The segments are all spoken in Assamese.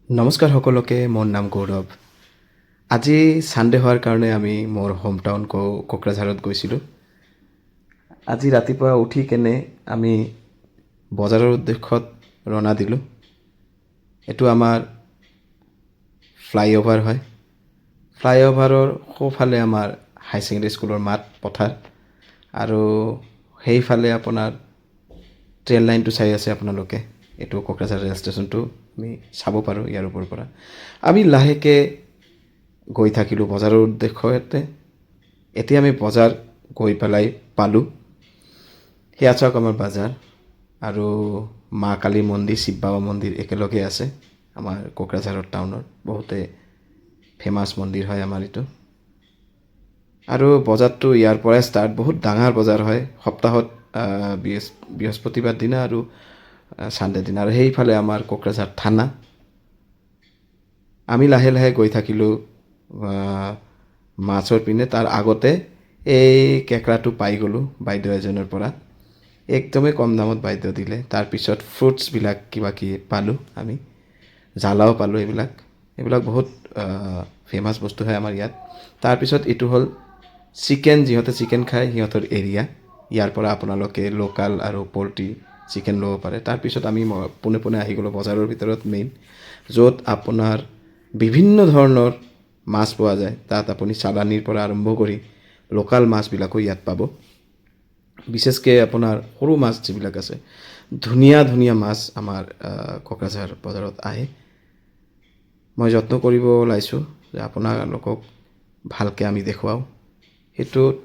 নমস্কাৰ সকলোকে, মোৰ নাম গৌৰৱ। আজি ছানডে হোৱাৰ কাৰণে আমি মোৰ হোম টাউন কোকৰাঝাৰত গৈছিলোঁ। আজি ৰাতিপুৱা উঠি কেনে আমি বজাৰৰ উদ্দেশ্যত ৰওনা দিলোঁ। এইটো আমাৰ ফ্লাইঅভাৰ হয়। ফ্লাইঅভাৰৰ সোঁফালে আমাৰ হাই ছেকেণ্ডেৰী স্কুলৰ মাঠ পথাৰ, আৰু সেইফালে আপোনাৰ ট্ৰেইন লাইনটো চাই আছে আপোনালোকে। এইটো কোকৰাঝাৰ ৰেল ষ্টেচনটো আমি চাব পাৰোঁ ইয়াৰ ওপৰৰ পৰা। আমি লাহেকৈ গৈ থাকিলোঁ বজাৰৰ উদ্দেশ্যতে। এতিয়া আমি বজাৰ গৈ পেলাই পালোঁ। সেয়া চাওক আমাৰ বজাৰ, আৰু মা কালী মন্দিৰ, শিৱ বাবা মন্দিৰ একেলগে আছে আমাৰ কোকৰাঝাৰৰ টাউনৰ। বহুতে ফেমাছ মন্দিৰ হয় আমাৰ এইটো। আৰু বজাৰটো ইয়াৰ পৰাই ষ্টাৰ্ট। বহুত ডাঙৰ বজাৰ হয়। সপ্তাহত বৃহস্পতিবাৰ দিনা আৰু ছানডে দিনা। আৰু সেইফালে আমাৰ কোকৰাঝাৰ থানা। আমি লাহে লাহে গৈ থাকিলোঁ মাছৰ পিনে। তাৰ আগতে এই কেঁকৰাটো পাই গ'লোঁ বাইদেউ এজনৰ পৰা। একদমেই কম দামত বাইদেউ দিলে। তাৰপিছত ফ্ৰুটছবিলাক কিবা কিবি পালোঁ আমি, জ্বালাও পালোঁ। এইবিলাক বহুত ফেমাছ বস্তু হয় আমাৰ ইয়াত। তাৰপিছত এইটো হ'ল চিকেন। যিহঁতে চিকেন খায় সিহঁতৰ এৰিয়া। ইয়াৰ পৰা আপোনালোকে লোকেল আৰু পল্ট্ৰি চিকেন ল'ব পাৰে। তাৰপিছত আমি পোনে পোনে আহি গ'লোঁ বজাৰৰ ভিতৰত মেইন, য'ত আপোনাৰ বিভিন্ন ধৰণৰ মাছ পোৱা যায়। তাত আপুনি চালানীৰ পৰা আৰম্ভ কৰি লোকেল মাছবিলাকো ইয়াত পাব। বিশেষকৈ আপোনাৰ সৰু মাছ যিবিলাক আছে, ধুনীয়া ধুনীয়া মাছ আমাৰ কোকৰাঝাৰ বজাৰত আহে। মই যত্ন কৰিব ওলাইছোঁ যে আপোনালোকক ভালকৈ আমি দেখুৱাওঁ। সেইটোত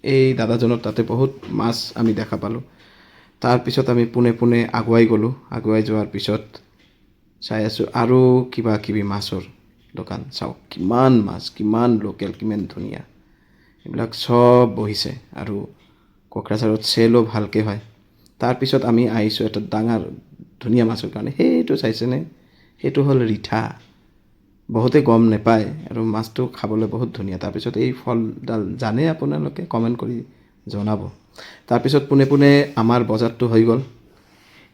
এই দাদাজনৰ তাতে বহুত মাছ আমি দেখা পালোঁ। তাৰপিছত আমি পোনে পোনে আগুৱাই গ'লোঁ। আগুৱাই যোৱাৰ পিছত চাই আছোঁ আৰু কিবা কিবি মাছৰ দোকান। চাওক কিমান মাছ, কিমান লোকেল, কিমান ধুনীয়া। এইবিলাক চব বহিছে, আৰু কোকৰাঝাৰত চেলো ভালকৈ হয়। তাৰপিছত আমি আহিছোঁ এটা ডাঙৰ ধুনীয়া মাছৰ কাৰণে। সেইটো চাইছেনে? সেইটো হ'ল ৰিঠা। বহুতে গম নাপায়, আৰু মাছটো খাবলৈ বহুত ধুনীয়া। তাৰপিছত এই ফলডাল জানে আপোনালোকে? কমেণ্ট কৰি জনাব। তাৰপিছত পোনে পোনে আমাৰ বজাৰটো হৈ গ'ল।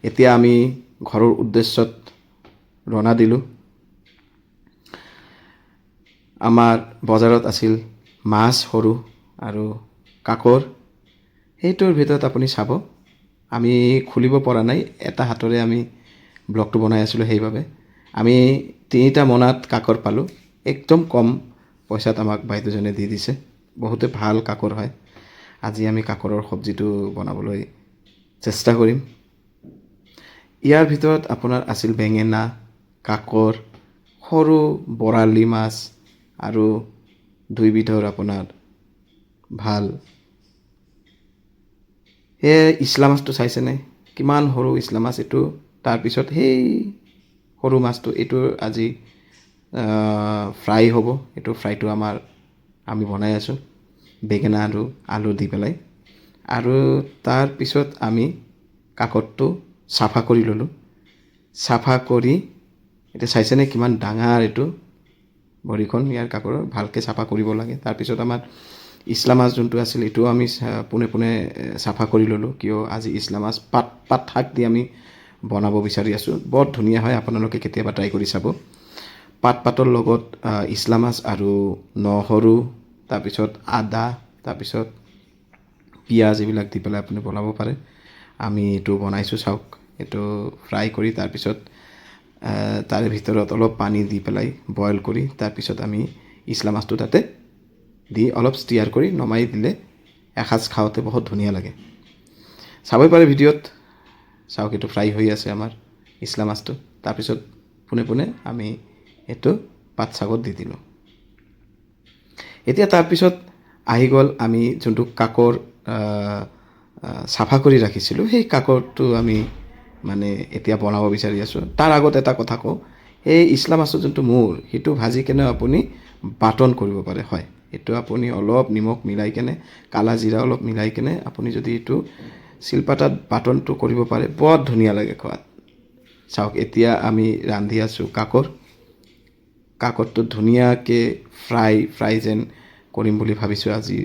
এতিয়া আমি ঘৰৰ উদ্দেশ্যত ৰওনা দিলোঁ। আমাৰ বজাৰত আছিল মাছ সৰু আৰু কাকৰ। সেইটোৰ ভিতৰত আপুনি চাব, আমি খুলিব পৰা নাই, এটা হাতৰে আমি ব্লগটো বনাই আছিলোঁ। সেইবাবে আমি 3টা মোনাত কাকৰ পালোঁ। একদম কম পইচাত আমাক বাইদেউজনে দি দিছে। বহুতে ভাল কাকৰ হয়। আজি আমি কাকৰৰ চব্জিটো বনাবলৈ চেষ্টা কৰিম। ইয়াৰ ভিতৰত আপোনাৰ আছিল বেঙেনা, কাকৰ, সৰু বৰালি মাছ, আৰু 2বিধৰ আপোনাৰ ভাল সেই ইছলা মাছটো চাইছেনে? কিমান সৰু ইছলা মাছ এইটো। তাৰপিছত সেই সৰু মাছটো, এইটো আজি ফ্ৰাই হ'ব। এইটো ফ্ৰাইটো আমি বনাই আছোঁ বেঙেনা আৰু আলু দি পেলাই। আৰু তাৰপিছত আমি কাকৰটো চাফা কৰি ল'লোঁ। চাফা কৰি এতিয়া চাইছেনে কিমান ডাঙৰ এইটো ভৰিখন ইয়াৰ কাকৰৰ। ভালকৈ চাফা কৰিব লাগে। তাৰপিছত আমাৰ ইছলা মাছ যোনটো আছিল, এইটোও আমি পোনে পোনে চাফা কৰি ল'লোঁ। কিয় আজি ইছলা মাছ পাত শাক দি আমি বনাব বিচাৰি আছোঁ। বৰ ধুনীয়া হয়, আপোনালোকে কেতিয়াবা ট্ৰাই কৰি চাব। পাতৰ লগত ইছলা মাছ আৰু নহৰু, তাৰপিছত আদা, তাৰপিছত পিঁয়াজ, এইবিলাক দি পেলাই আপুনি বনাব পাৰে। আমি এইটো বনাইছোঁ চাওক। এইটো ফ্ৰাই কৰি তাৰপিছত তাৰে ভিতৰত অলপ পানী দি পেলাই বইল কৰি, তাৰপিছত আমি ইছলা মাছটো তাতে দি অলপ ষ্টিয়াৰ কৰি নমাই দিলে এসাঁজ খাওঁতে বহুত ধুনীয়া লাগে। চাবই পাৰে ভিডিঅ'ত। চাওক এইটো ফ্ৰাই হৈ আছে আমাৰ ইছলা মাছটো। তাৰপিছত পোনে পোনে আমি এইটো পাত শাকত দি দিলোঁ। এতিয়া তাৰপিছত আহি গ'ল আমি যোনটো কাকৰ চাফা কৰি ৰাখিছিলোঁ, সেই কাকৰটো আমি এতিয়া বনাব বিচাৰি আছোঁ। তাৰ আগত এটা কথা কওঁ, এই ইছলা মাছৰ যোনটো মূৰ, সেইটো ভাজি কেনে আপুনি বাটন কৰিব পাৰে। হয়, এইটো আপুনি অলপ নিমখ মিলাই কেনে, কালা জিৰা অলপ মিলাই কেনে আপুনি যদি এইটো শিলপাতাত বাটনটো কৰিব পাৰে, বৰ ধুনীয়া লাগে খোৱাত। চাওক এতিয়া আমি ৰান্ধি আছোঁ কাকৰটো ধুনীয়াকৈ ফ্ৰাই যেন কৰিম বুলি ভাবিছোঁ আজি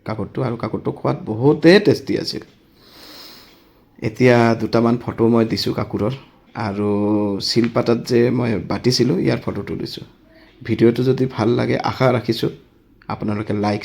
কাকৰটো। আৰু কাকৰটো খোৱাত বহুতেই টেষ্টি আছিল। এতিয়া 2টামান ফটো মই দিছোঁ কাকোৰৰ। আৰু শিলপাতাত যে মই বাটিছিলোঁ ইয়াৰ ফটো তুলিছোঁ। ভিডিঅ'টো যদি ভাল লাগে আশা ৰাখিছোঁ আপোনালোকে লাইক